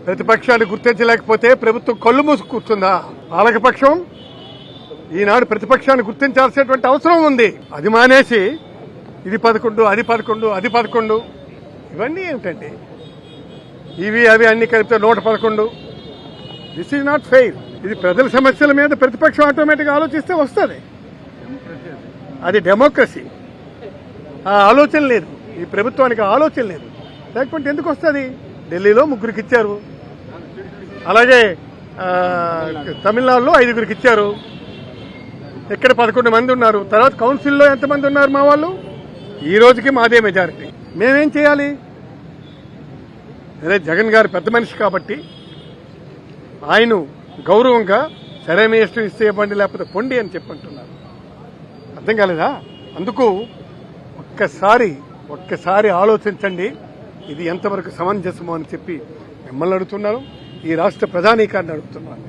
ప్రతిపక్షాన్ని గుర్తించలేకపోతే ప్రభుత్వం కళ్ళు మూసుకు కూర్చుందా? పాలకపక్షం ఈనాడు ప్రతిపక్షాన్ని గుర్తించాల్సినటువంటి అవసరం ఉంది. అది మానేసి ఇది 11, అది 11, అది 11 ఇవన్నీ ఏమిటండి? ఇవి అవి అన్ని కలిపితే 111. This is not fair. ఇది ప్రజల సమస్యల మీద ప్రతిపక్షం ఆటోమేటిక్గా ఆలోచిస్తే వస్తుంది. అది డెమోక్రసీ. ఆ ఆలోచన లేదు ఈ ప్రభుత్వానికి, ఆలోచన లేదు. లేకపోతే ఎందుకు వస్తుంది? ఢిల్లీలో 3 ఇచ్చారు, అలాగే తమిళనాడులో 5 ఇచ్చారు, ఇక్కడ 11 మంది ఉన్నారు. తర్వాత కౌన్సిల్లో ఎంతమంది ఉన్నారు మా వాళ్ళు? ఈ రోజుకి మాదే మెజారిటీ. మేమేం చేయాలి? అదే జగన్ గారు పెద్ద మనిషి కాబట్టి ఆయన గౌరవంగా సరే మీ ఇష్టం ఇస్తే ఇవ్వండి లేకపోతే పొండి అని చెప్పంటున్నారు. అర్థం కాలేదా? అందుకు ఒక్కసారి ఆలోచించండి, ఇది ఎంతవరకు సమంజసమో అని చెప్పి మిమ్మల్ని అడుగుతున్నాను, ఈ రాష్ట్ర ప్రధానికాన్ని అడుగుతున్నాను.